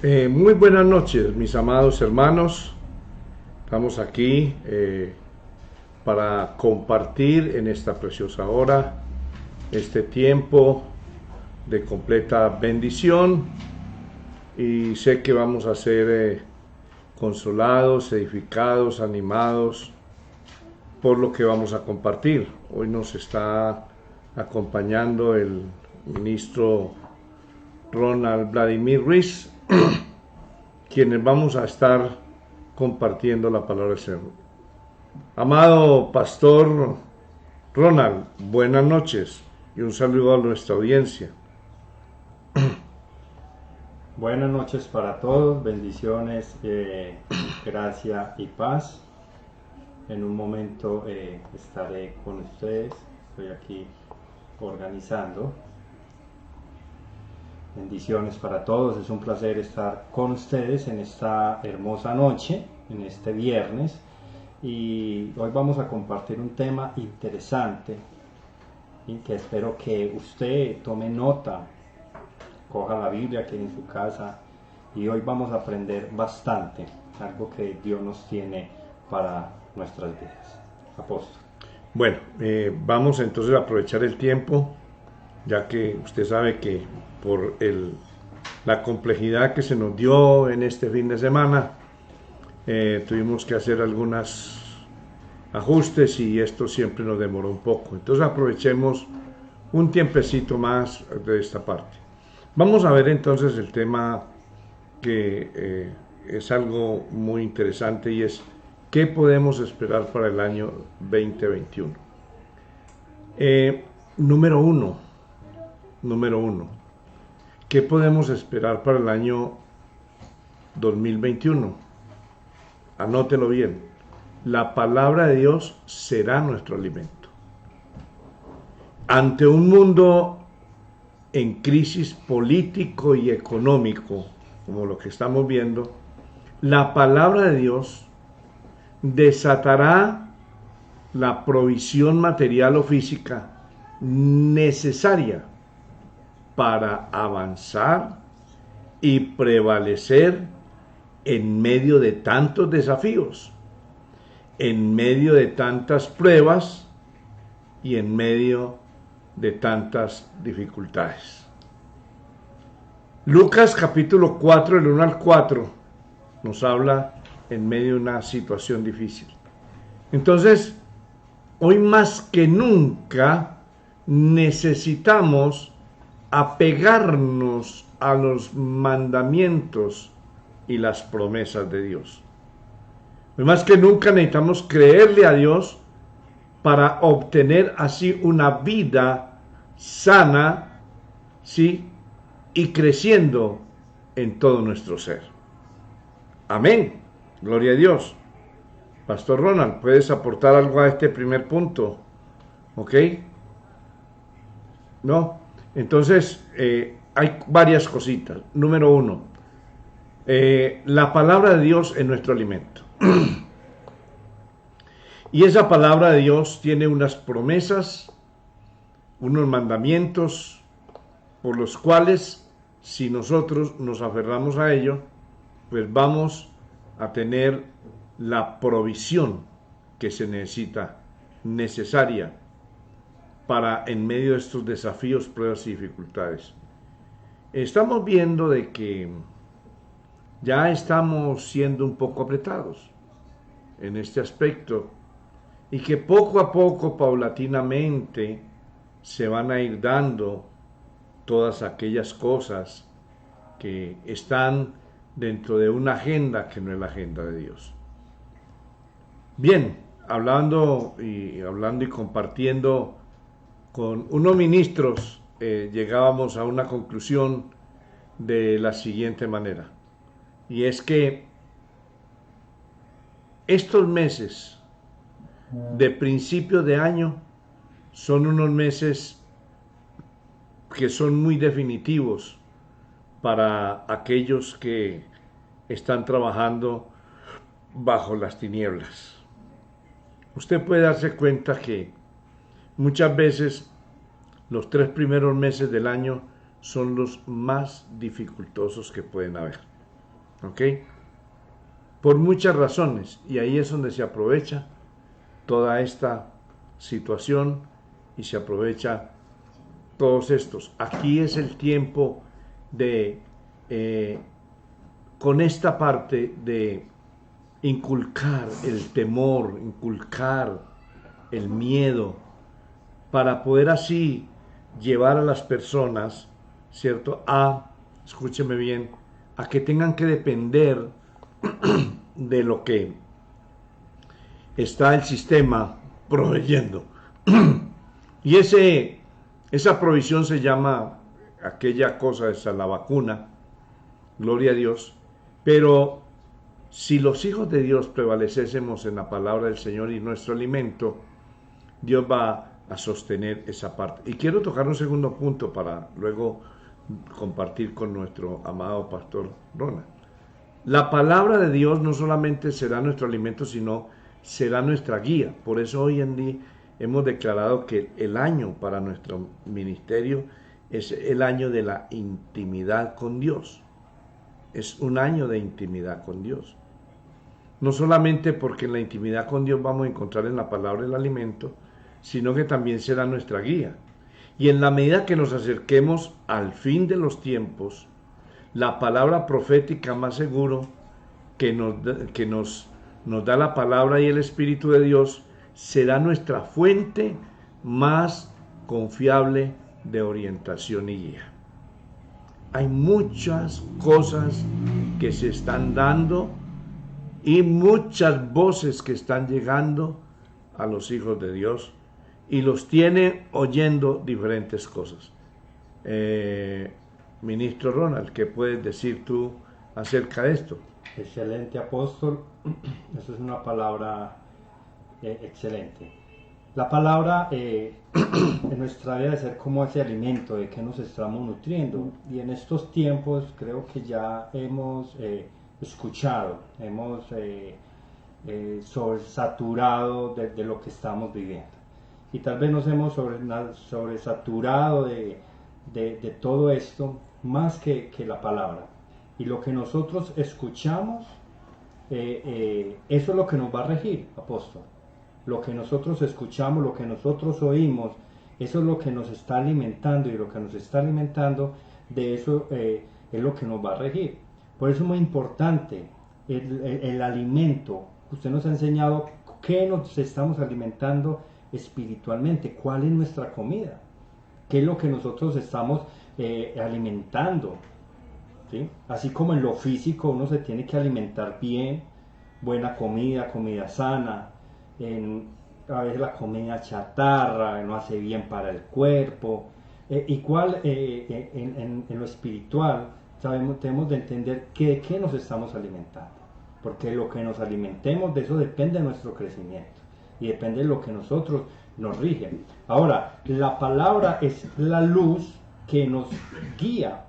Muy buenas noches, mis amados hermanos. Estamos aquí para compartir en esta preciosa hora este tiempo de completa bendición, y sé que vamos a ser consolados, edificados, animados por lo que vamos a compartir. Hoy nos está acompañando el ministro Ronald Vladimir Ruiz, quienes vamos a estar compartiendo la palabra del Señor. Amado pastor Ronald, buenas noches y un saludo a nuestra audiencia. Buenas noches para todos, bendiciones, gracia y paz. En un momento estaré con ustedes, estoy aquí organizando. Bendiciones para todos, es un placer estar con ustedes en esta hermosa noche, en este viernes, y hoy vamos a compartir un tema interesante y que espero que usted tome nota, coja la Biblia que hay en su casa, y hoy vamos a aprender bastante, algo que Dios nos tiene para nuestras vidas. Apóstol. Bueno, vamos entonces a aprovechar el tiempo, ya que usted sabe que por la complejidad que se nos dio en este fin de semana, tuvimos que hacer algunos ajustes y esto siempre nos demoró un poco. Entonces aprovechemos un tiempecito más de esta parte. Vamos a ver entonces el tema que es algo muy interesante, y es ¿qué podemos esperar para el año 2021? Número uno, ¿qué podemos esperar para el año 2021? Anótelo bien. La palabra de Dios será nuestro alimento. Ante un mundo en crisis político y económico, como lo que estamos viendo, la palabra de Dios desatará la provisión material o física necesaria para avanzar y prevalecer en medio de tantos desafíos, en medio de tantas pruebas y en medio de tantas dificultades. Lucas capítulo 4, del 1 al 4, nos habla en medio de una situación difícil. Entonces, hoy más que nunca necesitamos apegarnos a los mandamientos y las promesas de Dios. Hoy más que nunca necesitamos creerle a Dios para obtener así una vida sana, ¿sí? Y creciendo en todo nuestro ser. Amén. Gloria a Dios. Pastor Ronald, ¿puedes aportar algo a este primer punto? ¿Ok? ¿No? Entonces, hay varias cositas. Número uno, la palabra de Dios es nuestro alimento. Y esa palabra de Dios tiene unas promesas, unos mandamientos, por los cuales, si nosotros nos aferramos a ello, pues vamos a tener la provisión que se necesita, necesaria, para en medio de estos desafíos, pruebas y dificultades. Estamos viendo de que ya estamos siendo un poco apretados en este aspecto, y que poco a poco, paulatinamente, se van a ir dando todas aquellas cosas que están dentro de una agenda que no es la agenda de Dios. Bien, hablando y compartiendo con unos ministros, llegábamos a una conclusión de la siguiente manera, y es que estos meses de principio de año son unos meses que son muy definitivos para aquellos que están trabajando bajo las tinieblas. Usted puede darse cuenta que muchas veces los 3 primeros meses del año son los más dificultosos que pueden haber. ¿ok? Por muchas razones, y ahí es donde se aprovecha toda esta situación y se aprovecha todos estos. Aquí es el tiempo de, con esta parte de inculcar el temor, inculcar el miedo, para poder así llevar a las personas, ¿cierto? Escúcheme bien, a que tengan que depender de lo que está el sistema proveyendo. Y esa provisión se llama aquella cosa, esa la vacuna, gloria a Dios. Pero si los hijos de Dios prevalecésemos en la palabra del Señor y nuestro alimento, Dios va a sostener esa parte. Y quiero tocar un segundo punto para luego compartir con nuestro amado pastor Ronald. La palabra de Dios no solamente será nuestro alimento, sino será nuestra guía. Por eso hoy en día hemos declarado que el año para nuestro ministerio es el año de la intimidad con Dios. Es un año de intimidad con Dios. No solamente porque en la intimidad con Dios vamos a encontrar en la palabra el alimento, sino que también será nuestra guía. Y en la medida que nos acerquemos al fin de los tiempos, la palabra profética más seguro que nos da la palabra y el Espíritu de Dios será nuestra fuente más confiable de orientación y guía. Hay muchas cosas que se están dando y muchas voces que están llegando a los hijos de Dios y los tiene oyendo diferentes cosas. Ministro Ronald, ¿qué puedes decir tú acerca de esto? Excelente, apóstol. Eso es una palabra excelente. La palabra en nuestra vida debe ser como ese alimento de que nos estamos nutriendo. Y en estos tiempos creo que ya hemos escuchado, hemos sobresaturado de lo que estamos viviendo. Y tal vez nos hemos sobresaturado de todo esto más que la palabra. Y lo que nosotros escuchamos, eso es lo que nos va a regir, apóstol. Lo que nosotros escuchamos, lo que nosotros oímos, eso es lo que nos está alimentando, y lo que nos está alimentando, de eso es lo que nos va a regir. Por eso es muy importante el alimento. Usted nos ha enseñado qué nos estamos alimentando espiritualmente, cuál es nuestra comida, qué es lo que nosotros estamos alimentando, ¿sí? Así como en lo físico uno se tiene que alimentar bien, buena comida, comida sana. A veces la comida chatarra no hace bien para el cuerpo. Igual en lo espiritual debemos de entender de qué nos estamos alimentando, porque lo que nos alimentemos, de eso depende de nuestro crecimiento y depende de lo que nosotros nos rige. Ahora, la palabra es la luz que nos guía.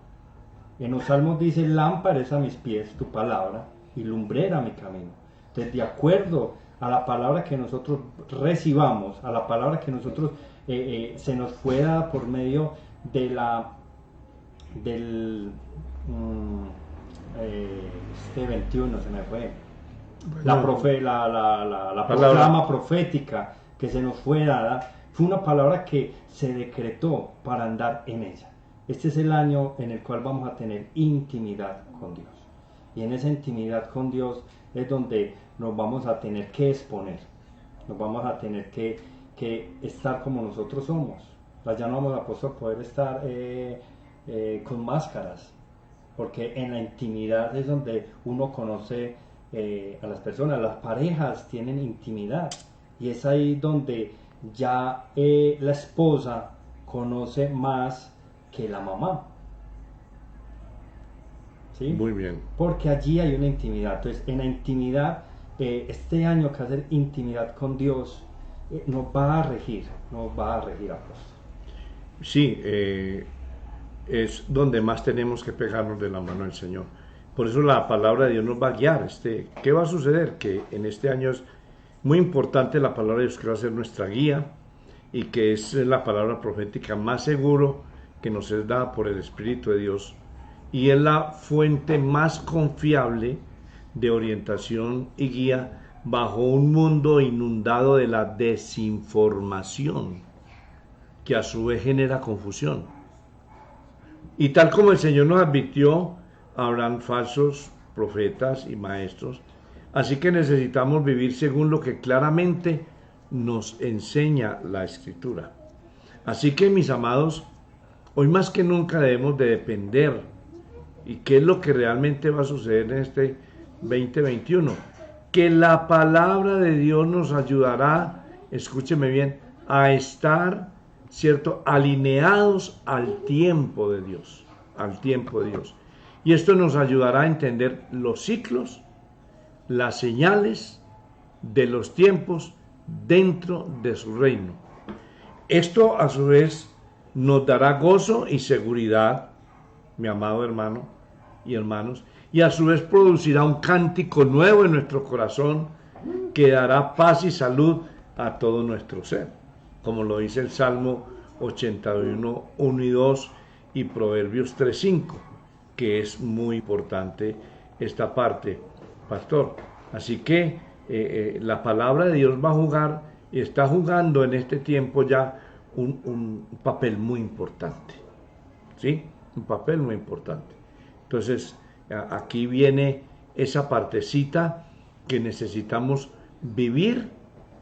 En los Salmos dice: lámpara es a mis pies tu palabra y lumbrera mi camino. Entonces, de acuerdo a la palabra que nosotros recibamos, a la palabra que nosotros se nos fue dada por medio de del 21 se me fue, la proclama profética que se nos fue dada, fue una palabra que se decretó para andar en ella. Este es el año en el cual vamos a tener intimidad con Dios. Y en esa intimidad con Dios es donde nos vamos a tener que exponer. Nos vamos a tener que estar como nosotros somos. Ya no vamos a poder estar con máscaras. Porque en la intimidad es donde uno conoce a las personas. Las parejas tienen intimidad. Y es ahí donde ya la esposa conoce más que la mamá. ¿Sí? Muy bien. Porque allí hay una intimidad. Entonces, en la intimidad, este año que hacer intimidad con Dios nos va a regir, apóstol. Sí, es donde más tenemos que pegarnos de la mano del Señor. Por eso la palabra de Dios nos va a guiar. ¿Qué va a suceder? Que en este año es muy importante la palabra de Dios, que va a ser nuestra guía y que es la palabra profética más seguro que nos es dada por el Espíritu de Dios. y es la fuente más confiable de orientación y guía bajo un mundo inundado de la desinformación, que a su vez genera confusión. Y tal como el Señor nos advirtió, habrán falsos profetas y maestros, así que necesitamos vivir según lo que claramente nos enseña la Escritura. Así que, mis amados, hoy más que nunca debemos de depender. ¿Y qué es lo que realmente va a suceder en este 2021? Que la palabra de Dios nos ayudará, escúcheme bien, a estar, ¿cierto?, alineados al tiempo de Dios, al tiempo de Dios. Y esto nos ayudará a entender los ciclos, las señales de los tiempos dentro de su reino. Esto a su vez nos dará gozo y seguridad, mi amado hermano y hermanos, y a su vez producirá un cántico nuevo en nuestro corazón que dará paz y salud a todo nuestro ser, como lo dice el Salmo 81, 1 y 2 y Proverbios 3, 5, que es muy importante esta parte, pastor. Así que la palabra de Dios va a jugar y está jugando en este tiempo ya un papel muy importante, ¿sí? Un papel muy importante. Entonces, aquí viene esa partecita que necesitamos vivir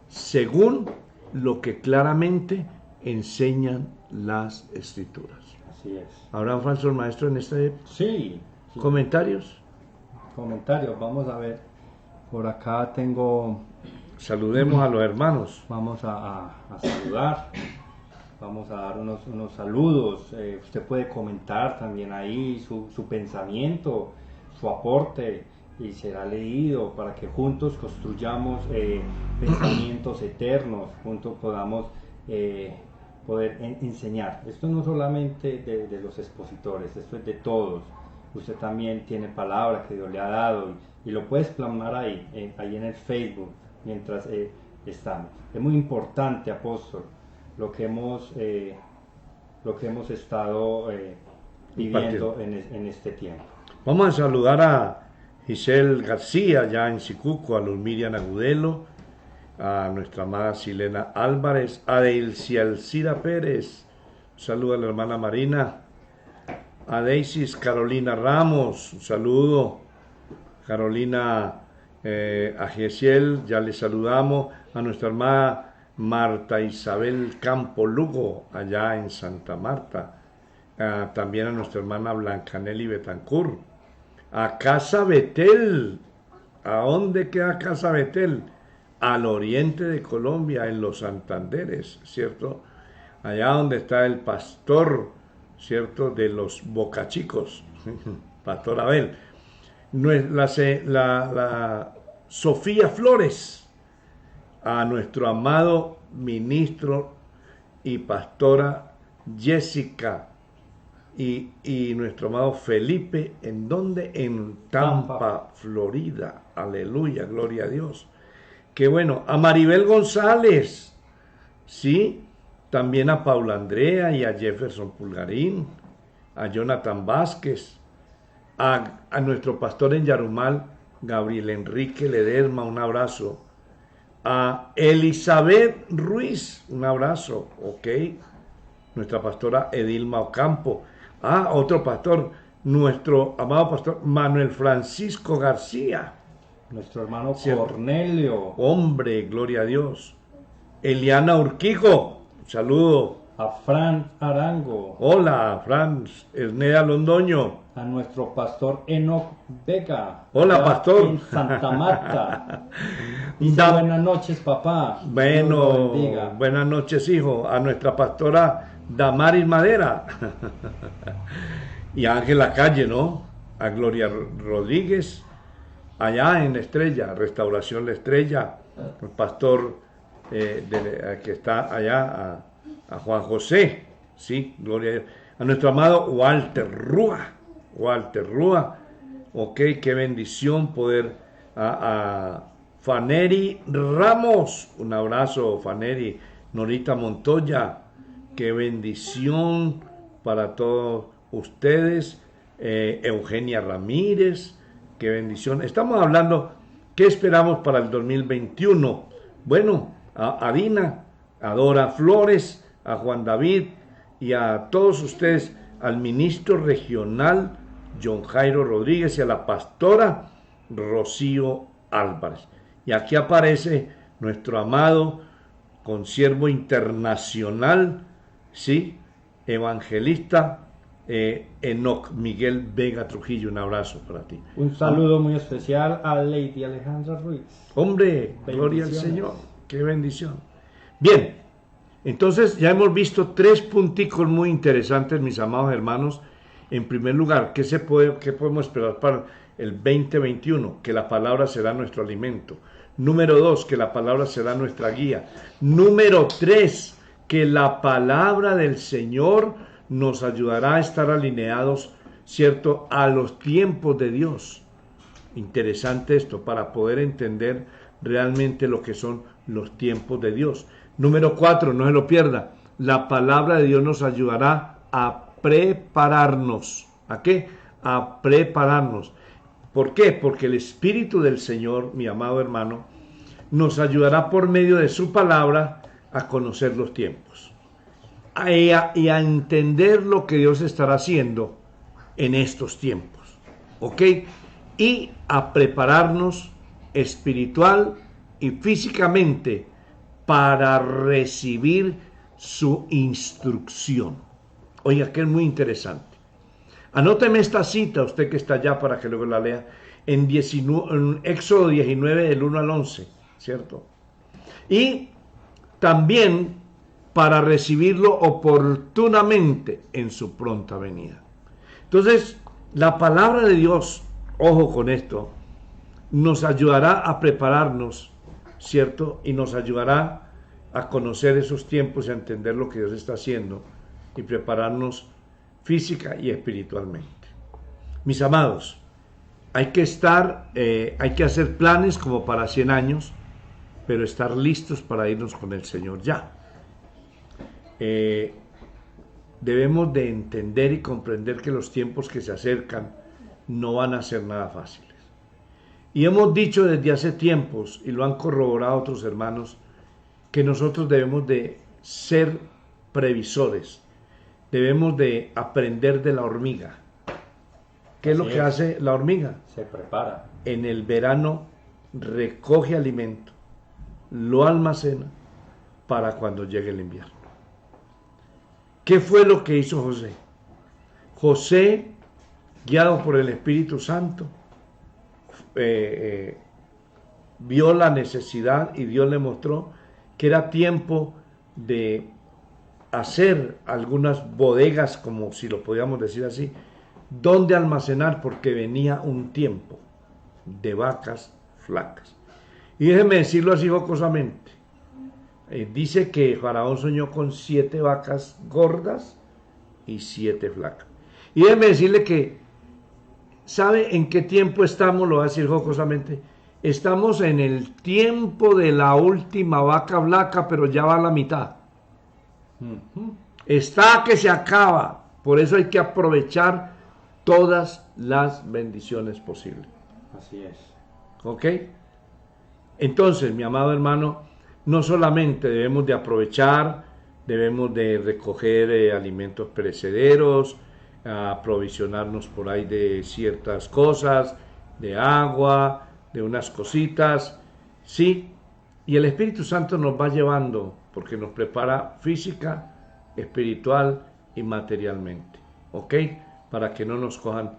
según lo que claramente enseñan las Escrituras. Así es. ¿Habrán falsos maestros en este? Sí. ¿Comentarios? Comentarios, vamos a ver. Por acá tengo... Saludemos a los hermanos. Vamos a saludar. Vamos a dar unos saludos. Usted puede comentar también ahí su pensamiento, su aporte, y será leído para que juntos construyamos pensamientos eternos, juntos podamos poder enseñar. Esto no solamente de los expositores, esto es de todos. Usted también tiene palabra que Dios le ha dado y lo puedes plasmar ahí en el Facebook mientras estamos. Es muy importante, apóstol, lo que hemos estado viviendo en este tiempo. Vamos a saludar a Giselle García, ya en Sicuco, a Luz Miriam Agudelo, a nuestra amada Silena Álvarez, a Delcia Alcira Pérez, un saludo a la hermana Marina, a Deisis Carolina Ramos, un saludo, Carolina, a Gesiel, ya le saludamos, a nuestra hermana Marta Isabel Campo Lugo, allá en Santa Marta, también a nuestra hermana Blancanelli Betancur, a Casa Betel. ¿A dónde queda Casa Betel? Al oriente de Colombia, en los Santanderes, ¿cierto? Allá donde está el pastor, ¿cierto?, de los Bocachicos, Pastor Abel. La Sofía Flores, a nuestro amado ministro y pastora Jessica y nuestro amado Felipe, ¿en dónde? En Tampa, Florida. Aleluya, gloria a Dios. Qué bueno. A Maribel González, ¿sí? También a Paula Andrea y a Jefferson Pulgarín, a Jonathan Vázquez, a nuestro pastor en Yarumal, Gabriel Enrique Ledesma, un abrazo. A Elizabeth Ruiz, un abrazo, ok. Nuestra pastora Edilma Ocampo. Otro pastor, nuestro amado pastor Manuel Francisco García. Nuestro hermano ¿cierto? Cornelio. Hombre, gloria a Dios. Eliana Urquijo, un saludo. A Fran Arango. Hola, Franz. Erneda Londoño. A nuestro pastor Enoch Vega. Hola, pastor. En Santa Marta. Dice, buenas noches, papá. Bueno, buenas noches, hijo. A nuestra pastora Damaris Madera. Y a Ángela Calle, ¿no? A Gloria Rodríguez. Allá en La Estrella, Restauración La Estrella. El pastor que está allá, a Juan José. Sí, gloria a Dios. A nuestro amado Walter Rúa. Walter Rúa. Ok, qué bendición poder. A Faneri Ramos. Un abrazo, Faneri. Norita Montoya. Qué bendición para todos ustedes. Eugenia Ramírez, qué bendición. Estamos hablando, ¿qué esperamos para el 2021? Bueno, a Dina, a Dora Flores, a Juan David y a todos ustedes, al ministro regional John Jairo Rodríguez y a la pastora Rocío Álvarez. Y aquí aparece nuestro amado consiervo internacional, ¿sí? Evangelista Enoc Miguel Vega Trujillo. Un abrazo para ti. Un saludo muy especial a Lady Alejandra Ruiz. Hombre, gloria al Señor. Qué bendición. Bien, entonces ya hemos visto 3 punticos muy interesantes, mis amados hermanos. En primer lugar, ¿qué podemos esperar para el 2021? Que la palabra será nuestro alimento. Número 2, que la palabra será nuestra guía. Número 3, que la palabra del Señor nos ayudará a estar alineados, ¿cierto?, a los tiempos de Dios. Interesante esto, para poder entender realmente lo que son los tiempos de Dios. Número 4, no se lo pierda, la palabra de Dios nos ayudará a prepararnos. ¿A qué? A prepararnos. ¿Por qué? Porque el Espíritu del Señor, mi amado hermano, nos ayudará por medio de su palabra a conocer los tiempos y a entender lo que Dios estará haciendo en estos tiempos. ¿Ok? Y a prepararnos espiritual y físicamente para recibir su instrucción. Oiga, que es muy interesante. Anóteme esta cita, usted que está allá, para que luego la lea, en Éxodo 19, del 1 al 11, ¿cierto? Y también para recibirlo oportunamente en su pronta venida. Entonces, la palabra de Dios, ojo con esto, nos ayudará a prepararnos, ¿cierto? Y nos ayudará a conocer esos tiempos y a entender lo que Dios está haciendo y prepararnos física y espiritualmente. Mis amados, hay que hacer planes como para 100 años, pero estar listos para irnos con el Señor ya. Debemos de entender y comprender que los tiempos que se acercan no van a ser nada fáciles. Y hemos dicho desde hace tiempos, y lo han corroborado otros hermanos, que nosotros debemos de ser previsores. Debemos de aprender de la hormiga. ¿Qué es lo que hace la hormiga? Se prepara. En el verano recoge alimento, lo almacena para cuando llegue el invierno. ¿Qué fue lo que hizo José? José, guiado por el Espíritu Santo, vio la necesidad y Dios le mostró que era tiempo de hacer algunas bodegas, como si lo podíamos decir así, donde almacenar, porque venía un tiempo de vacas flacas. Y déjeme decirlo así jocosamente, dice que Faraón soñó con 7 vacas gordas y 7 flacas. Y déjeme decirle que, ¿sabe en qué tiempo estamos? Lo voy a decir jocosamente. Estamos en el tiempo de la última vaca flaca, pero ya va a la mitad. Está que se acaba. Por eso hay que aprovechar todas las bendiciones posibles. Así es. ¿Ok? Entonces, mi amado hermano, no solamente debemos de aprovechar, debemos de recoger alimentos perecederos, aprovisionarnos por ahí de ciertas cosas, de agua, de unas cositas, ¿sí? Y el Espíritu Santo nos va llevando, porque nos prepara física, espiritual y materialmente, ¿ok? Para que no nos cojan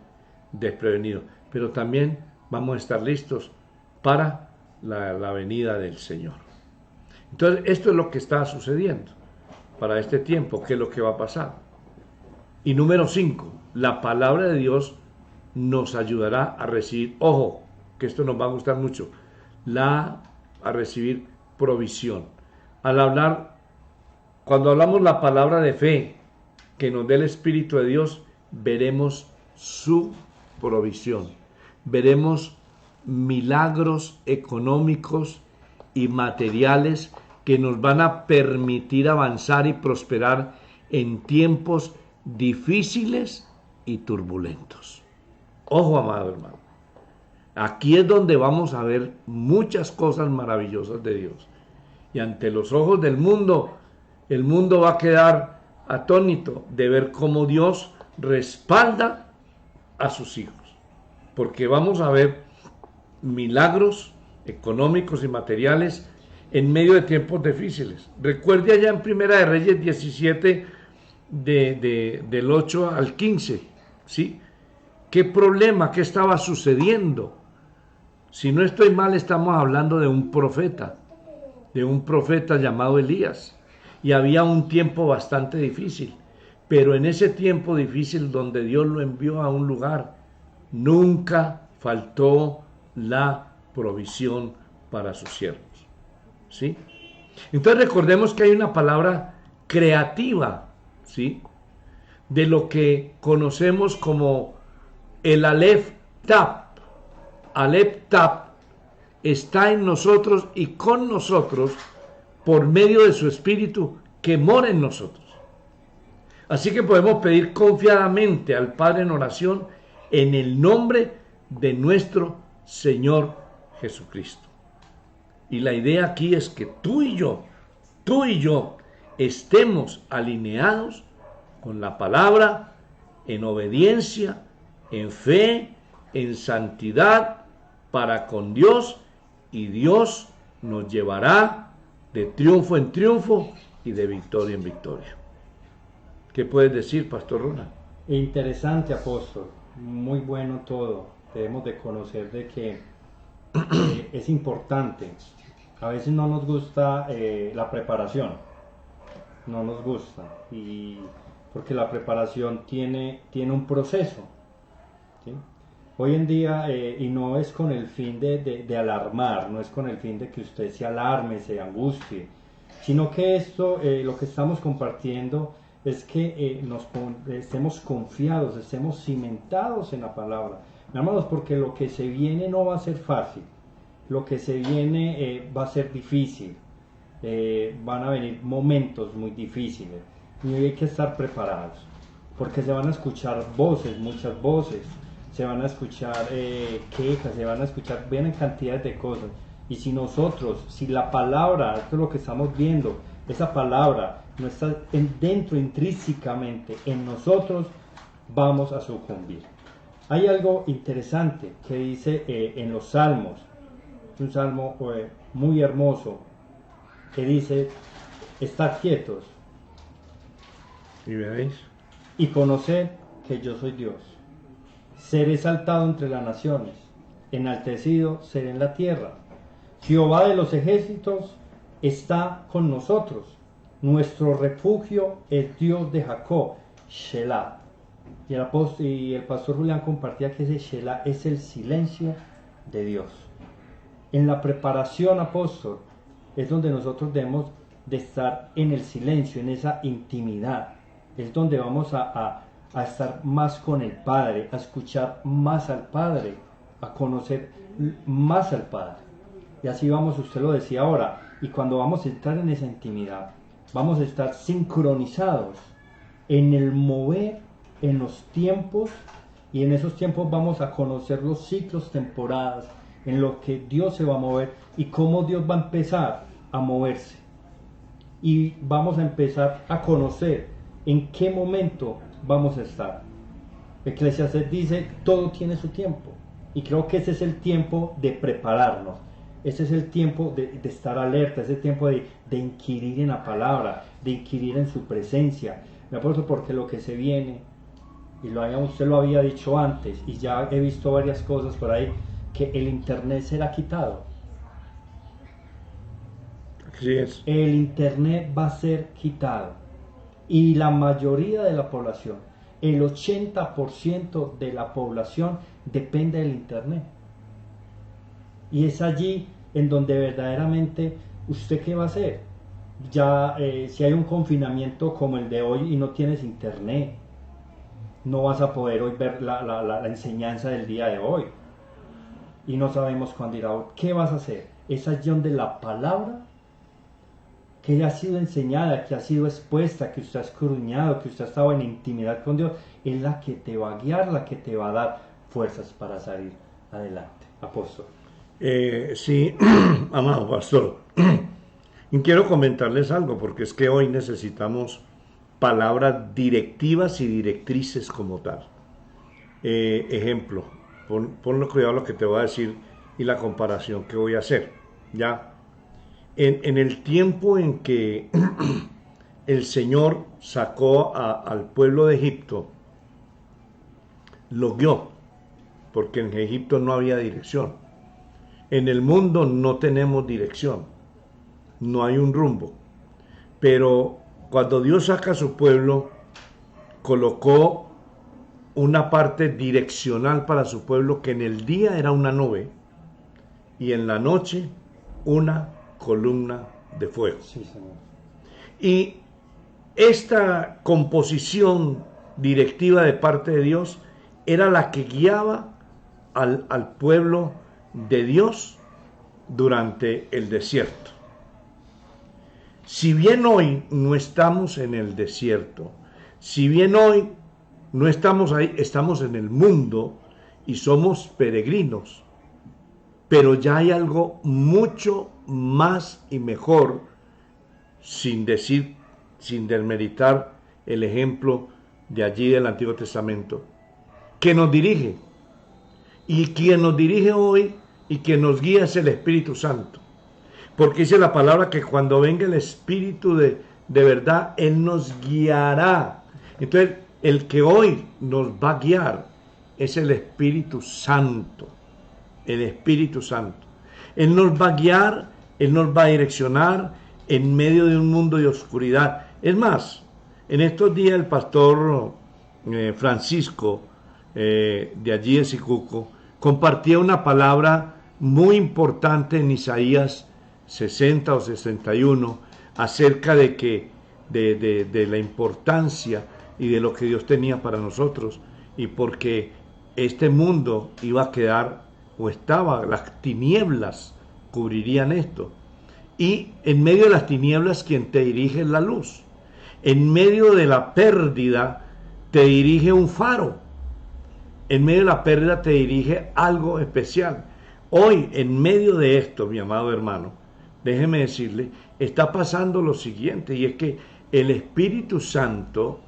desprevenidos. Pero también vamos a estar listos para la venida del Señor. Entonces, esto es lo que está sucediendo para este tiempo. ¿Qué es lo que va a pasar? Y número 5, la palabra de Dios nos ayudará a recibir, ojo, que esto nos va a gustar mucho, a recibir provisión. Cuando hablamos la palabra de fe que nos dé el Espíritu de Dios, veremos su provisión. Veremos milagros económicos y materiales que nos van a permitir avanzar y prosperar en tiempos difíciles y turbulentos. Ojo, amado hermano. Aquí es donde vamos a ver muchas cosas maravillosas de Dios. Y ante los ojos del mundo, el mundo va a quedar atónito de ver cómo Dios respalda a sus hijos. Porque vamos a ver milagros económicos y materiales en medio de tiempos difíciles. Recuerde allá en Primera de Reyes 17, del 8 al 15, ¿sí? ¿Qué problema, qué estaba sucediendo? Si no estoy mal, estamos hablando de un profeta llamado Elías. Y había un tiempo bastante difícil. Pero en ese tiempo difícil donde Dios lo envió a un lugar, nunca faltó la provisión para sus siervos. ¿Sí? Entonces recordemos que hay una palabra creativa, ¿sí? De lo que conocemos como el Aleph Tap. Aleph Tap está en nosotros y con nosotros por medio de su Espíritu que mora en nosotros. Así que podemos pedir confiadamente al Padre en oración en el nombre de nuestro Señor Jesucristo. Y la idea aquí es que tú y yo, estemos alineados con la palabra, en obediencia, en fe, en santidad, para con Dios, y Dios nos llevará de triunfo en triunfo y de victoria en victoria. ¿Qué puedes decir, Pastor Ronald? Interesante, apóstol. Muy bueno todo. Debemos de conocer de que es importante. A veces no nos gusta la preparación. No nos gusta. Porque la preparación tiene un proceso. ¿Sí? Hoy en día, y no es con el fin de alarmar, no es con el fin de que usted se alarme, se angustie, sino que esto, lo que estamos compartiendo, es que estemos confiados, estemos cimentados en la palabra. Hermanos, porque lo que se viene no va a ser fácil, lo que se viene va a ser difícil, van a venir momentos muy difíciles y hay que estar preparados, porque se van a escuchar voces, muchas voces, se van a escuchar quejas, se van a escuchar, vienen cantidades de cosas. Y si nosotros, si la palabra, esto es lo que estamos viendo, esa palabra no está dentro intrínsecamente en nosotros, vamos a sucumbir. Hay algo interesante que dice en los salmos, un salmo muy hermoso, que dice: estad quietos ¿Y veréis? y conoced que yo soy Dios. Seré exaltado entre las naciones, enaltecido seré en la tierra. Jehová de los ejércitos está con nosotros. Nuestro refugio es Dios de Jacob, Shelah. Y el pastor Julián compartía que ese Shelah es el silencio de Dios. En la preparación, apóstol, es donde nosotros debemos de estar en el silencio, en esa intimidad. Es donde vamos a estar más con el Padre, a escuchar más al Padre, a conocer más al Padre. Y así vamos, usted lo decía ahora, y cuando vamos a entrar en esa intimidad, vamos a estar sincronizados en el mover, en los tiempos, y en esos tiempos vamos a conocer los ciclos, temporadas, en lo que Dios se va a mover y cómo Dios va a empezar a moverse. Y vamos a empezar a conocer en qué momento vamos a estar. Eclesiastés dice, todo tiene su tiempo. Y creo que ese es el tiempo de prepararnos. Ese es el tiempo de estar alerta, ese tiempo de inquirir en la palabra, de inquirir en su presencia. Me acuerdo porque lo que se viene, y usted lo había dicho antes, y ya he visto varias cosas por ahí, que el internet será quitado. Así es. El internet va a ser quitado. Y la mayoría de la población, el 80% de la población depende del internet. Y es allí en donde verdaderamente, ¿usted qué va a hacer? Ya si hay un confinamiento como el de hoy y no tienes internet, no vas a poder hoy ver la enseñanza del día de hoy. Y no sabemos cuándo irá. ¿Qué vas a hacer? Es allí donde la palabra que ha sido enseñada, que ha sido expuesta, que usted ha escudriñado, que usted ha estado en intimidad con Dios, es la que te va a guiar, la que te va a dar fuerzas para salir adelante. Apóstol. Sí, amado pastor. Y quiero comentarles algo, porque es que hoy necesitamos palabras directivas y directrices como tal. Ejemplo, ponle cuidado a lo que te voy a decir y la comparación que voy a hacer. Ya, en el tiempo en que el Señor sacó al pueblo de Egipto, lo guió, porque en Egipto no había dirección. En el mundo no tenemos dirección, no hay un rumbo. Pero cuando Dios saca a su pueblo, colocó una parte direccional para su pueblo, que en el día era una nube y en la noche una columna de fuego. Sí, Señor. Y esta composición directiva de parte de Dios era la que guiaba al pueblo de Dios durante el desierto. Si bien hoy no estamos en el desierto, si bien hoy no estamos ahí, estamos en el mundo y somos peregrinos, pero ya hay algo mucho más y mejor, sin desmeritar el ejemplo de allí del Antiguo Testamento, que nos dirige. Y quien nos dirige hoy y quien nos guía es el Espíritu Santo. Porque dice la palabra que cuando venga el Espíritu de verdad, Él nos guiará. Entonces, el que hoy nos va a guiar es el Espíritu Santo. El Espíritu Santo. Él nos va a guiar, Él nos va a direccionar en medio de un mundo de oscuridad. Es más, en estos días el pastor Francisco, de allí de Sicuco, compartía una palabra muy importante en Isaías 60 o 61 acerca de la importancia y de lo que Dios tenía para nosotros, y porque este mundo iba a quedar, o estaba, las tinieblas cubrirían esto, y en medio de las tinieblas quien te dirige es la luz. En medio de la pérdida te dirige un faro. En medio de la pérdida te dirige algo especial. Hoy, en medio de esto, mi amado hermano, déjeme decirle, está pasando lo siguiente, y es que el Espíritu Santo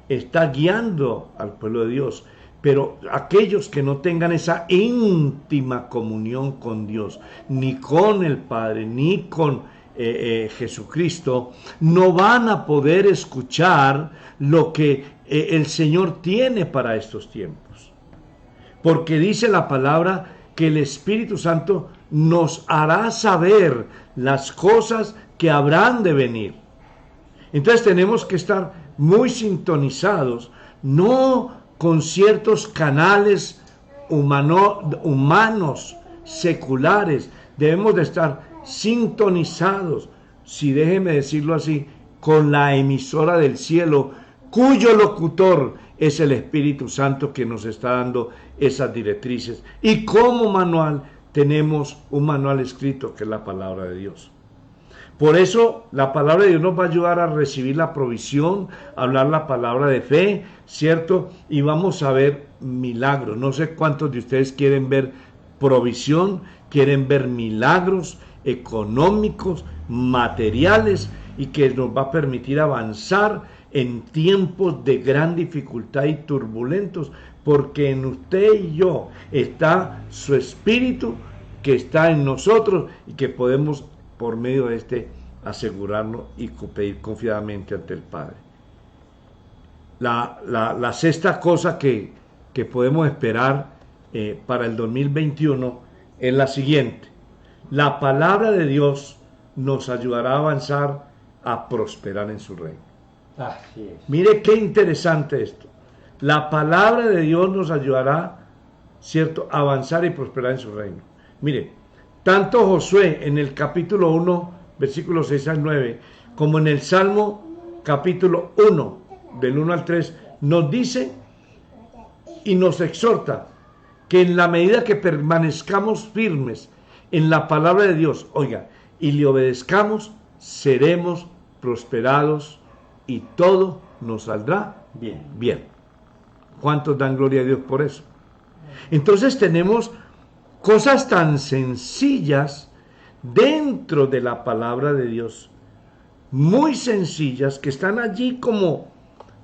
está guiando al pueblo de Dios, pero aquellos que no tengan esa íntima comunión con Dios, ni con el Padre, ni con Jesucristo, no van a poder escuchar lo que el Señor tiene para estos tiempos. Porque dice la palabra que el Espíritu Santo nos hará saber las cosas que habrán de venir. Entonces tenemos que estar muy sintonizados, no con ciertos canales humanos, seculares. Debemos de estar sintonizados, si déjeme decirlo así, con la emisora del cielo, cuyo locutor es el Espíritu Santo, que nos está dando esas directrices. Y como manual tenemos un manual escrito que es la palabra de Dios. Por eso la palabra de Dios nos va a ayudar a recibir la provisión, a hablar la palabra de fe, ¿cierto? Y vamos a ver milagros. No sé cuántos de ustedes quieren ver provisión, quieren ver milagros económicos, materiales, y que nos va a permitir avanzar en tiempos de gran dificultad y turbulentos, porque en usted y yo está su Espíritu, que está en nosotros y que podemos por medio de este asegurarnos y pedir confiadamente ante el Padre. La sexta cosa que podemos esperar para el 2021 es la siguiente: la palabra de Dios nos ayudará a avanzar, a prosperar en su reino. Así es. Mire qué interesante esto. La palabra de Dios nos ayudará, ¿cierto?, a avanzar y prosperar en su reino. Mire, tanto Josué en el capítulo 1, versículos 6 al 9, como en el Salmo capítulo 1, del 1 al 3, nos dice y nos exhorta que en la medida que permanezcamos firmes en la palabra de Dios, oiga, y le obedezcamos, seremos prosperados y todo nos saldrá bien. ¿Cuántos dan gloria a Dios por eso? Entonces tenemos cosas tan sencillas dentro de la palabra de Dios, muy sencillas, que están allí como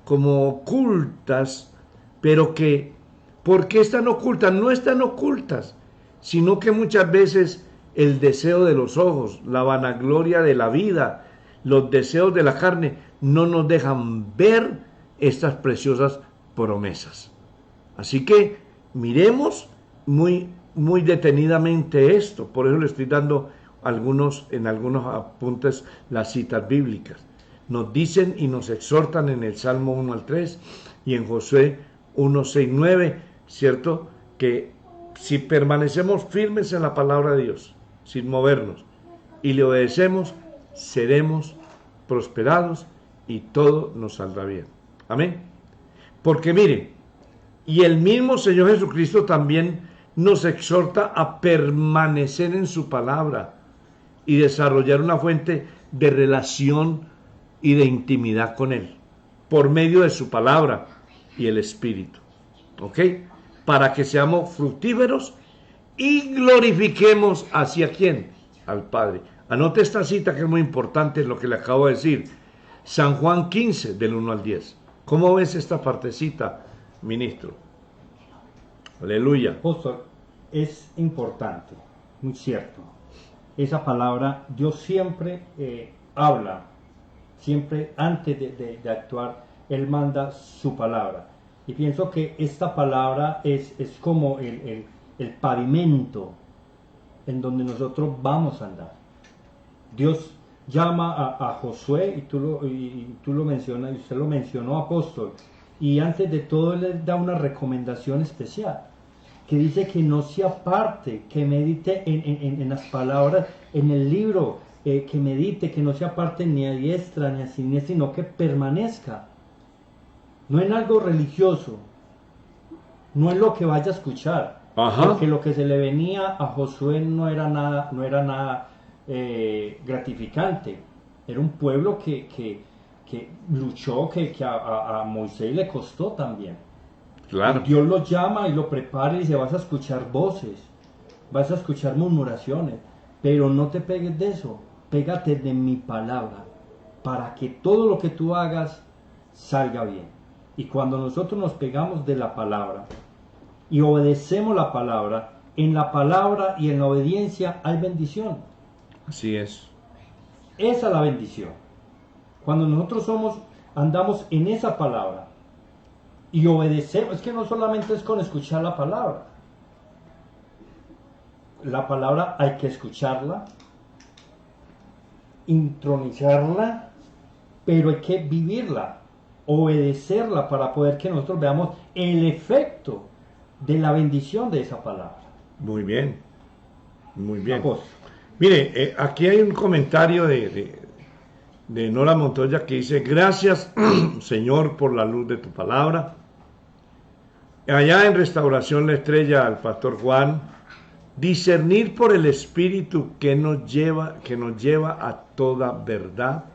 ocultas, pero que, ¿por qué están ocultas? No están ocultas, sino que muchas veces el deseo de los ojos, la vanagloria de la vida, los deseos de la carne, no nos dejan ver estas preciosas promesas. Así que miremos muy detenidamente esto. Por eso le estoy dando en algunos apuntes las citas bíblicas. Nos dicen y nos exhortan en el Salmo 1 al 3 y en Josué 1, 6, 9, ¿cierto? Que si permanecemos firmes en la palabra de Dios, sin movernos, y le obedecemos, seremos prosperados y todo nos saldrá bien. Amén. Porque miren, y el mismo Señor Jesucristo también nos exhorta a permanecer en su palabra y desarrollar una fuente de relación y de intimidad con Él, por medio de su palabra y el Espíritu. ¿Ok? Para que seamos fructíferos y glorifiquemos ¿hacia quién? Al Padre. Anote esta cita que es muy importante, lo que le acabo de decir. San Juan 15, del 1 al 10. ¿Cómo ves esta partecita, ministro? Aleluya. Apóstol, es importante, muy cierto. Esa palabra, Dios siempre habla, siempre antes de actuar, Él manda su palabra. Y pienso que esta palabra es como el pavimento en donde nosotros vamos a andar. Dios llama a Josué, y tú lo mencionas, y usted lo mencionó, apóstol, y antes de todo Él les da una recomendación especial, que dice que no se aparte, que medite en las palabras, en el libro, que medite, que no se aparte ni a diestra ni a siniestra, sino que permanezca. No en algo religioso, no en lo que vaya a escuchar. Ajá. Porque lo que se le venía a Josué no era nada gratificante. Era un pueblo que luchó, que a Moisés le costó también. Claro. Y Dios lo llama y lo prepara y dice: vas a escuchar voces, vas a escuchar murmuraciones, pero no te pegues de eso, pégate de mi palabra, para que todo lo que tú hagas salga bien. Y cuando nosotros nos pegamos de la palabra y obedecemos la palabra, en la palabra y en la obediencia hay bendición. Así es. Esa es la bendición. Cuando nosotros andamos en esa palabra y obedecemos, es que no solamente es con escuchar la palabra hay que escucharla, intronizarla, pero hay que vivirla, obedecerla, para poder que nosotros veamos el efecto de la bendición de esa palabra. Muy bien, muy bien. Apóstol. Mire, aquí hay un comentario de Nora Montoya que dice: gracias Señor por la luz de tu palabra. Allá en Restauración La Estrella, al pastor Juan: discernir por el Espíritu que nos lleva a toda verdad.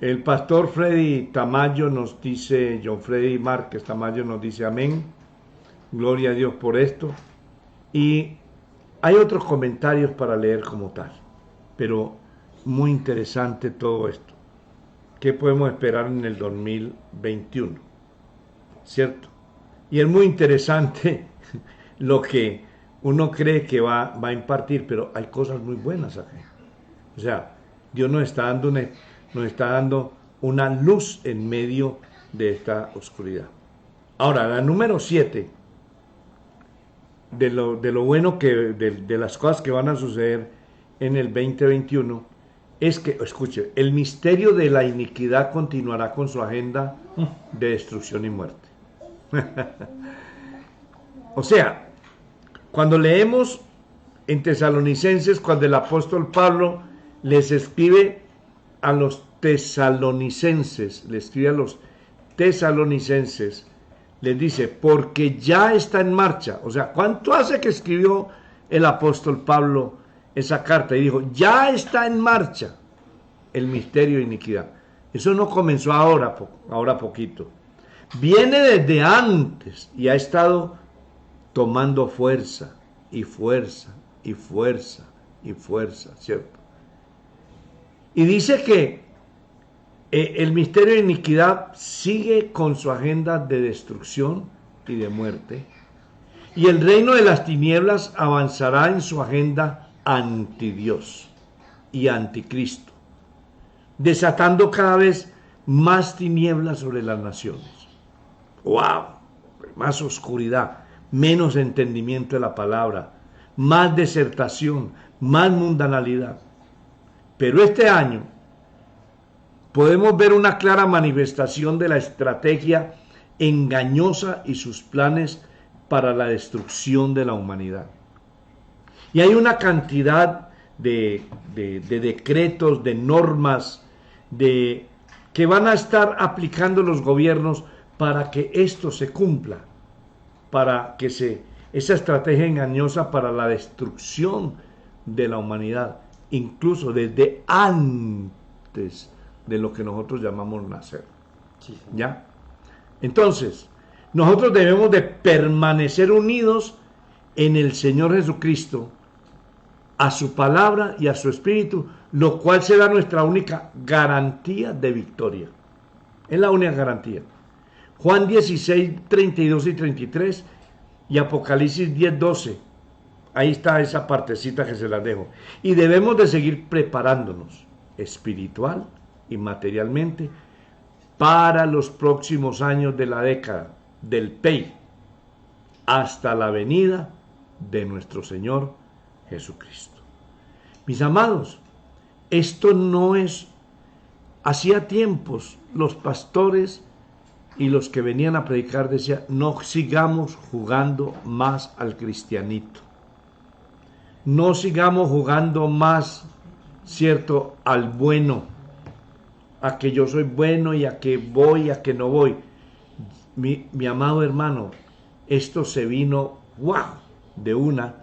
El pastor Freddy Tamayo nos dice, John Freddy Márquez Tamayo nos dice amén, gloria a Dios por esto. Y hay otros comentarios para leer como tal, pero muy interesante todo esto. ¿Qué podemos esperar en el 2021? ¿Cierto? Y es muy interesante lo que uno cree que va a impartir, pero hay cosas muy buenas aquí. O sea, Dios nos está dando una luz en medio de esta oscuridad. Ahora, la número 7, de lo bueno de las cosas que van a suceder en el 2021, es que, escuche, el misterio de la iniquidad continuará con su agenda de destrucción y muerte. O sea, cuando leemos en Tesalonicenses, cuando el apóstol Pablo les escribe a los tesalonicenses, les dice: porque ya está en marcha. O sea, ¿cuánto hace que escribió el apóstol Pablo esa carta? Y dijo: ya está en marcha. el misterio de iniquidad. Eso no comenzó ahora poquito. Viene desde antes y ha estado tomando fuerza y fuerza y fuerza y fuerza, ¿cierto? Y dice que el misterio de iniquidad sigue con su agenda de destrucción y de muerte. Y el reino de las tinieblas avanzará en su agenda anti Dios y anticristo, desatando cada vez más tinieblas sobre las naciones. ¡Wow! Más oscuridad, menos entendimiento de la palabra, más desertación, más mundanalidad. Pero este año podemos ver una clara manifestación de la estrategia engañosa y sus planes para la destrucción de la humanidad. Y hay una cantidad de decretos, de normas, que van a estar aplicando los gobiernos para que esto se cumpla, para que esa estrategia engañosa para la destrucción de la humanidad, incluso desde antes de lo que nosotros llamamos nacer. Sí, sí. ¿Ya? Entonces, nosotros debemos de permanecer unidos en el Señor Jesucristo, a su palabra y a su espíritu, lo cual será nuestra única garantía de victoria. Es la única garantía. Juan 16, 32 y 33 y Apocalipsis 10, 12. Ahí está esa partecita que se las dejo. Y debemos de seguir preparándonos espiritual y materialmente para los próximos años de la década del PEI, hasta la venida de nuestro Señor Jesucristo. Mis amados, esto no es... Hacía tiempos los pastores y los que venían a predicar decían, no sigamos jugando más al cristianito. No sigamos jugando más, ¿cierto?, al bueno, a que yo soy bueno y a que voy, a que no voy. Mi amado hermano, esto se vino, wow, de una,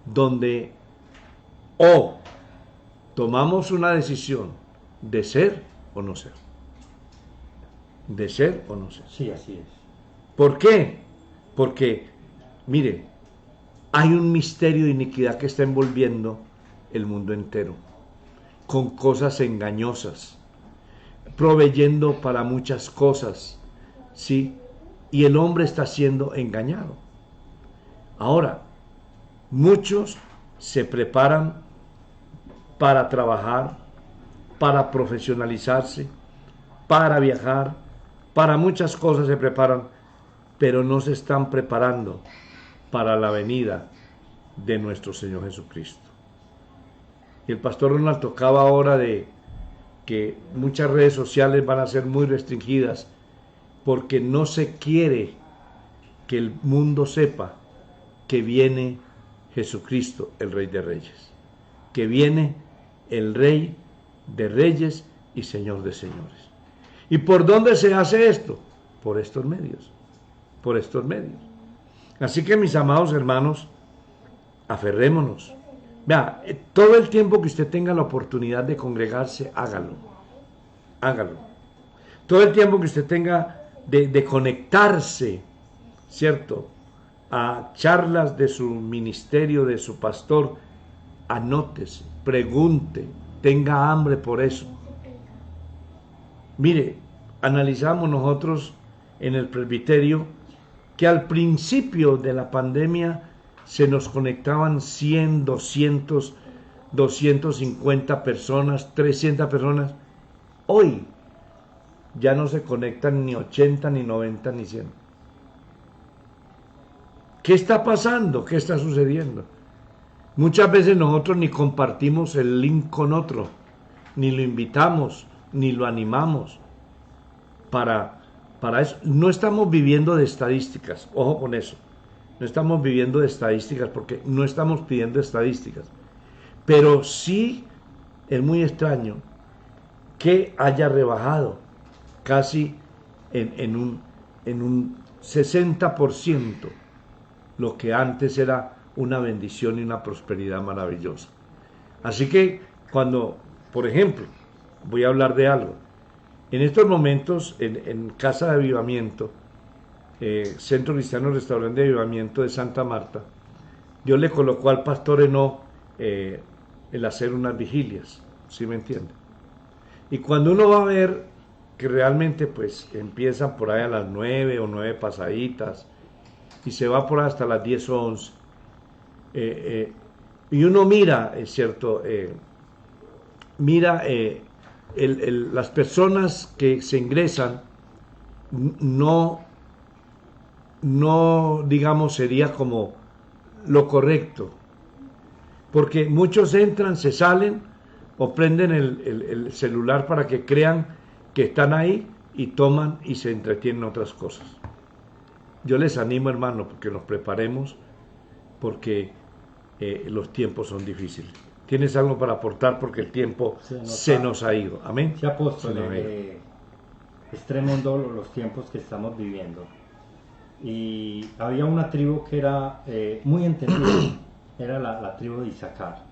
donde o tomamos una decisión de ser o no ser. De ser o no ser. Sí, así es. ¿Por qué? Porque, mire, hay un misterio de iniquidad que está envolviendo el mundo entero, con cosas engañosas, proveyendo para muchas cosas, ¿sí? Y el hombre está siendo engañado. Ahora, muchos se preparan para trabajar, para profesionalizarse, para viajar, para muchas cosas se preparan, pero no se están preparando para la venida de nuestro Señor Jesucristo. Y el pastor Ronald tocaba ahora de que muchas redes sociales van a ser muy restringidas porque no se quiere que el mundo sepa que viene Jesucristo, el Rey de Reyes, que viene el Rey de Reyes y Señor de Señores. ¿Y por dónde se hace esto? Por estos medios, por estos medios. Así que, mis amados hermanos, aferrémonos. Vea, todo el tiempo que usted tenga la oportunidad de congregarse, hágalo, hágalo. Todo el tiempo que usted tenga de conectarse, ¿cierto?, a charlas de su ministerio, de su pastor, anótese, pregunte, tenga hambre por eso. Mire, analizamos nosotros en el presbiterio que al principio de la pandemia se nos conectaban 100, 200, 250 personas, 300 personas. Hoy ya no se conectan ni 80, ni 90, ni 100. ¿Qué está pasando? ¿Qué está sucediendo? Muchas veces nosotros ni compartimos el link con otro, ni lo invitamos, ni lo animamos. Para eso no estamos viviendo de estadísticas, ojo con eso. No estamos viviendo de estadísticas porque no estamos pidiendo estadísticas. Pero sí es muy extraño que haya rebajado casi en un 60% lo que antes era una bendición y una prosperidad maravillosa. Así que cuando, por ejemplo, voy a hablar de algo. En estos momentos, en Casa de Avivamiento, Centro Cristiano Restaurante de Avivamiento de Santa Marta, Dios le colocó al pastor Eno el hacer unas vigilias, ¿sí me entiende? Y cuando uno va a ver que realmente pues empiezan por ahí a las 9 o 9 pasaditas y se va por ahí hasta las 10 o 11, y uno mira, es cierto, mira las personas que se ingresan, no digamos sería como lo correcto, porque muchos entran, se salen o prenden el celular para que crean que están ahí y toman y se entretienen en otras cosas. Yo les animo, hermano, porque nos preparemos, porque los tiempos son difíciles. ¿Tienes algo para aportar? Porque el tiempo se nos ha ido. Amén. Sí, apóstol, es tremendo los tiempos que estamos viviendo. Y había una tribu que era muy entendida, era la tribu de Isaacar.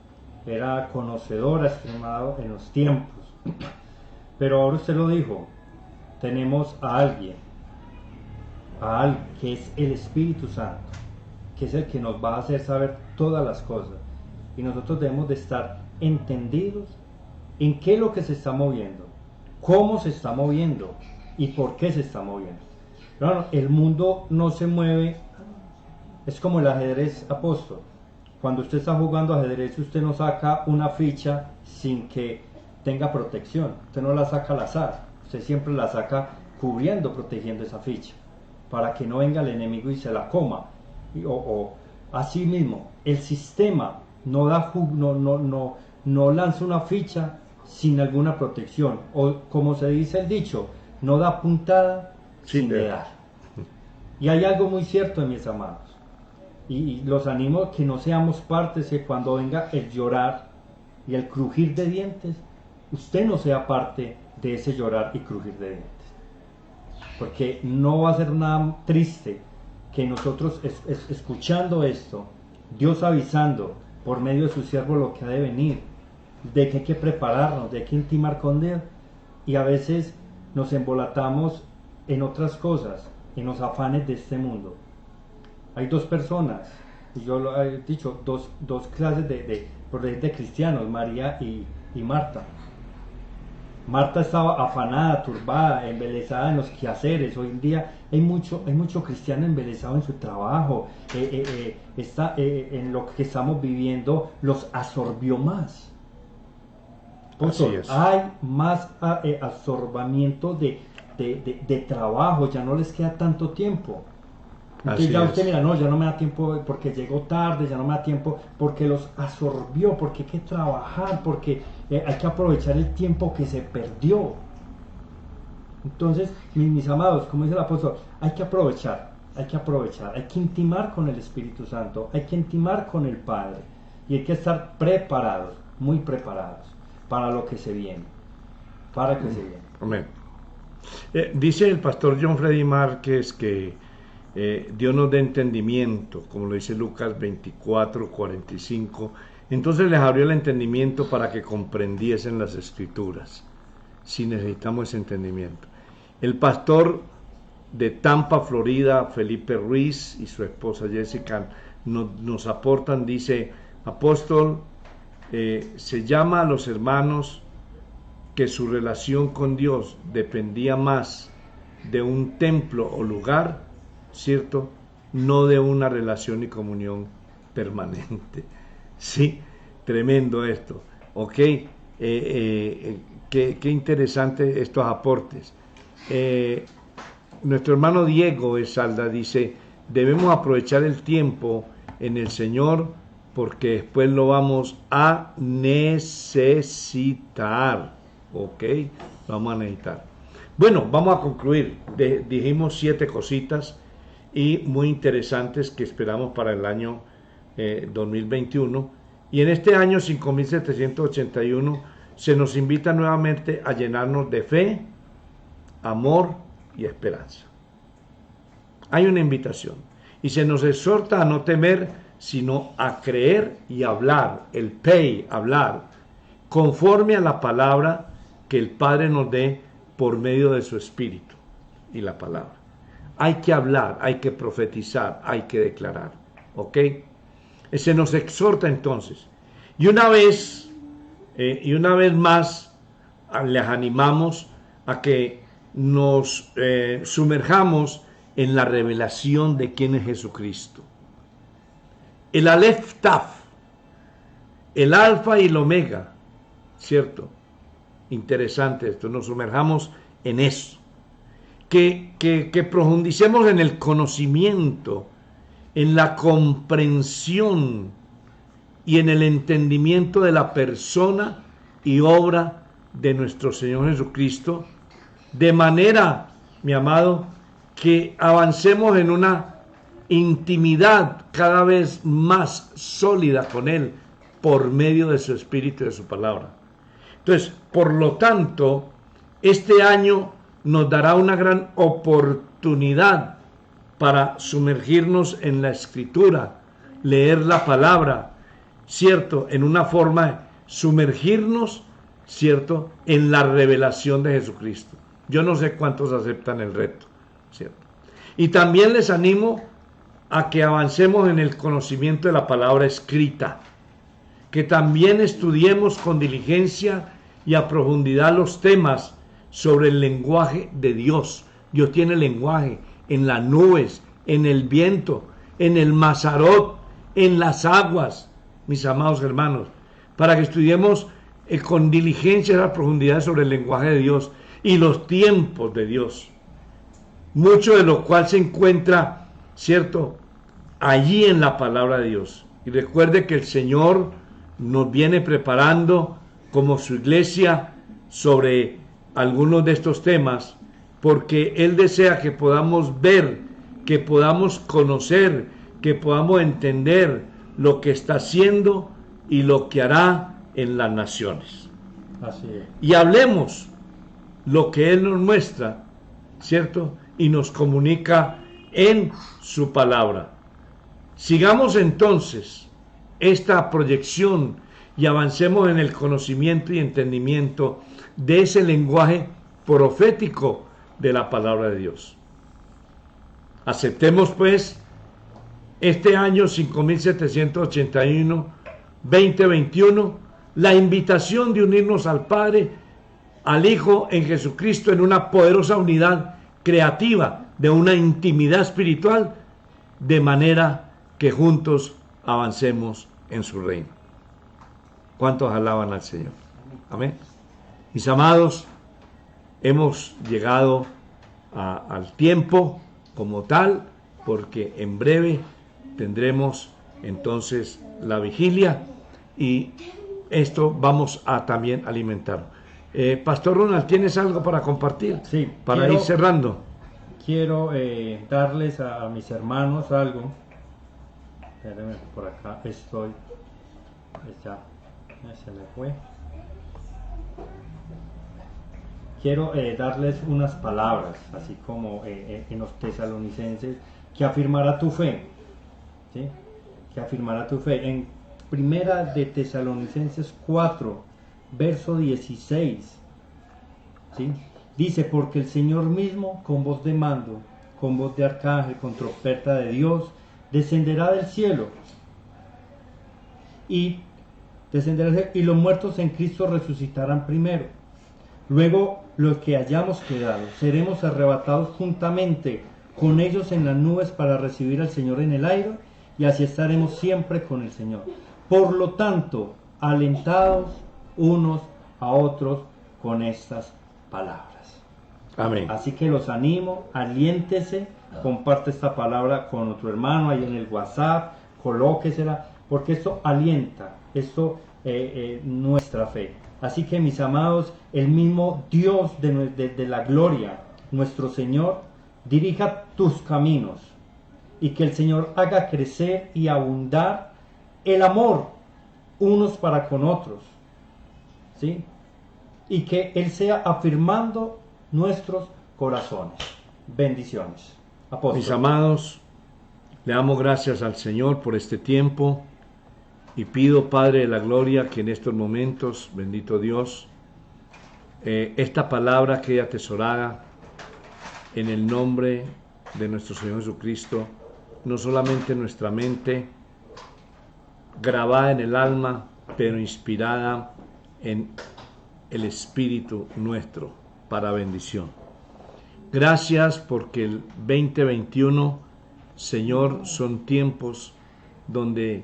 Era conocedora, estimado en los tiempos. Pero ahora usted lo dijo, tenemos a alguien que es el Espíritu Santo, que es el que nos va a hacer saber todas las cosas. Y nosotros debemos de estar entendidos en qué es lo que se está moviendo, cómo se está moviendo y por qué se está moviendo. Claro, el mundo no se mueve, es como el ajedrez, apóstol. Cuando usted está jugando ajedrez, usted no saca una ficha sin que tenga protección. Usted no la saca al azar, usted siempre la saca cubriendo, protegiendo esa ficha, para que no venga el enemigo y se la coma. O así mismo, el sistema no lanza una ficha sin alguna protección, o como se dice el dicho, no da puntada sin dar. Y hay algo muy cierto, mis amados, y los animo a que no seamos partes, que cuando venga el llorar y el crujir de dientes, usted no sea parte de ese llorar y crujir de dientes, porque no va a ser nada triste que nosotros escuchando esto, Dios avisando por medio de su siervo lo que ha de venir, de que hay que prepararnos, de que intimar con Dios, y a veces nos embolatamos en otras cosas, en los afanes de este mundo. Hay dos personas, y yo lo he dicho, dos clases de cristianos, María y Marta. Marta estaba afanada, turbada, embelesada en los quehaceres. Hoy en día hay mucho cristiano embelesado en su trabajo. En lo que estamos viviendo los absorbió más. Hay más absorbamiento de trabajo, ya no les queda tanto tiempo. Entonces ya usted mira, no, ya no me da tiempo porque llegó tarde, ya no me da tiempo porque los absorbió, porque hay que trabajar, porque hay que aprovechar el tiempo que se perdió. Entonces, mis amados, como dice el apóstol, hay que aprovechar, hay que intimar con el Espíritu Santo, hay que intimar con el Padre, y hay que estar preparados, muy preparados, para lo que se viene, Amén. Dice el pastor John Freddy Márquez que Dios nos dé entendimiento, como lo dice Lucas 24:45. Entonces les abrió el entendimiento para que comprendiesen las escrituras. Si necesitamos ese entendimiento. El pastor de Tampa, Florida, Felipe Ruiz, y su esposa Jessica nos aportan, dice: apóstol, se llama a los hermanos que su relación con Dios dependía más de un templo o lugar, ¿cierto? No de una relación y comunión permanente. Sí, tremendo esto. Ok, qué interesante estos aportes. Nuestro hermano Diego Esalda dice: debemos aprovechar el tiempo en el Señor porque después lo vamos a necesitar. Ok, lo vamos a necesitar. Bueno, vamos a concluir. Dijimos 7 cositas y muy interesantes que esperamos para el año 2021. Y en este año 5781 se nos invita nuevamente a llenarnos de fe, amor y esperanza. Hay una invitación y se nos exhorta a no temer, sino a creer y hablar, el pay, hablar, conforme a la palabra que el Padre nos dé por medio de su Espíritu y la palabra. Hay que hablar, hay que profetizar, hay que declarar. ¿Ok? Se nos exhorta entonces. Y una vez más, les animamos a que nos sumerjamos en la revelación de quién es Jesucristo. El Aleph Taf, el Alfa y el Omega, ¿cierto? Interesante esto, nos sumerjamos en eso. Que profundicemos en el conocimiento, en la comprensión y en el entendimiento de la persona y obra de nuestro Señor Jesucristo, de manera, mi amado, que avancemos en una intimidad cada vez más sólida con Él por medio de su Espíritu y de su palabra. Entonces, por lo tanto, este año nos dará una gran oportunidad para sumergirnos en la Escritura, leer la palabra, ¿cierto? En una forma de sumergirnos, ¿cierto? En la revelación de Jesucristo. Yo no sé cuántos aceptan el reto, ¿cierto? Y también les animo a que avancemos en el conocimiento de la palabra escrita, que también estudiemos con diligencia y a profundidad los temas sobre el lenguaje de Dios. Dios tiene lenguaje en las nubes, en el viento, en el Mazarot, en las aguas, mis amados hermanos, para que estudiemos con diligencia la profundidad sobre el lenguaje de Dios y los tiempos de Dios. Mucho de lo cual se encuentra, ¿cierto?, allí en la palabra de Dios. Y recuerde que el Señor nos viene preparando como su iglesia sobre algunos de estos temas, porque Él desea que podamos ver, que podamos conocer, que podamos entender lo que está haciendo y lo que hará en las naciones. Así es. Y hablemos lo que Él nos muestra, ¿cierto? Y nos comunica en su palabra. Sigamos entonces esta proyección y avancemos en el conocimiento y entendimiento de ese lenguaje profético de la palabra de Dios. Aceptemos pues este año 5781, 2021, la invitación de unirnos al Padre, al Hijo en Jesucristo en una poderosa unidad creativa de una intimidad espiritual, de manera que juntos avancemos en su reino. ¿Cuántos alaban al Señor? Amén. Mis amados, hemos llegado al tiempo como tal, porque en breve tendremos entonces la vigilia y esto vamos a también alimentar. Pastor Ronald, ¿tienes algo para compartir? Sí. Para ir cerrando. Quiero darles a mis hermanos algo. Espérenme, por acá estoy. Ya se me fue. Quiero darles unas palabras, así como en los tesalonicenses, que afirmará tu fe. ¿Sí? Que afirmará tu fe. En Primera de Tesalonicenses 4, verso 16. ¿Sí? Dice, porque el Señor mismo, con voz de mando, con voz de arcángel, con trompeta de Dios, descenderá del cielo. Y los muertos en Cristo resucitarán primero. Luego, los que hayamos quedado, seremos arrebatados juntamente con ellos en las nubes para recibir al Señor en el aire, y así estaremos siempre con el Señor. Por lo tanto, alentados unos a otros con estas palabras. Amén. Así que los animo, aliéntese, comparte esta palabra con otro hermano ahí en el WhatsApp, colóquesela, porque esto alienta, esto nuestra fe. Así que mis amados, el mismo Dios de la gloria, nuestro Señor, dirija tus caminos y que el Señor haga crecer y abundar el amor unos para con otros, ¿sí? Y que Él sea afirmando nuestros corazones. Bendiciones. Apóstol. Mis amados, le damos gracias al Señor por este tiempo y pido, Padre de la Gloria, que en estos momentos, bendito Dios, esta palabra quede atesorada en el nombre de nuestro Señor Jesucristo, no solamente en nuestra mente, grabada en el alma, pero inspirada en el Espíritu nuestro para bendición. Gracias porque el 2021, Señor, son tiempos donde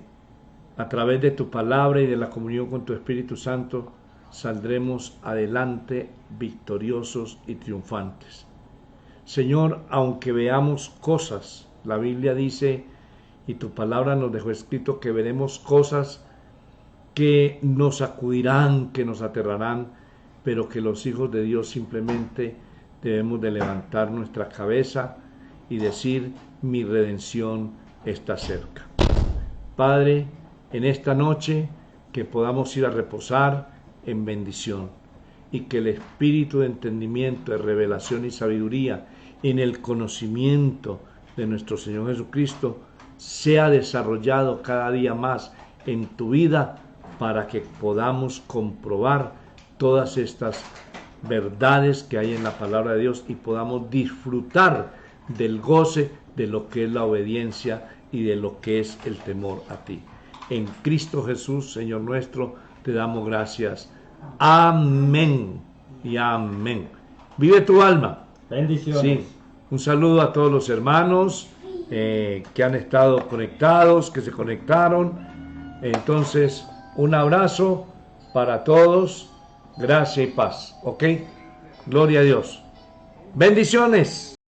a través de tu palabra y de la comunión con tu Espíritu Santo saldremos adelante victoriosos y triunfantes. Señor, aunque veamos cosas, la Biblia dice, y tu palabra nos dejó escrito que veremos cosas que nos sacudirán, que nos aterrarán, pero que los hijos de Dios simplemente debemos de levantar nuestra cabeza y decir, mi redención está cerca. Padre, en esta noche que podamos ir a reposar en bendición y que el espíritu de entendimiento, de revelación y sabiduría en el conocimiento de nuestro Señor Jesucristo sea desarrollado cada día más en tu vida para que podamos comprobar todas estas verdades que hay en la palabra de Dios y podamos disfrutar del goce de lo que es la obediencia y de lo que es el temor a ti. En Cristo Jesús, Señor nuestro, te damos gracias. Amén y amén. Vive tu alma. Bendiciones. Sí. Un saludo a todos los hermanos que han estado conectados, que se conectaron. Entonces, un abrazo para todos. Gracia y paz. ¿Ok? Gloria a Dios. Bendiciones.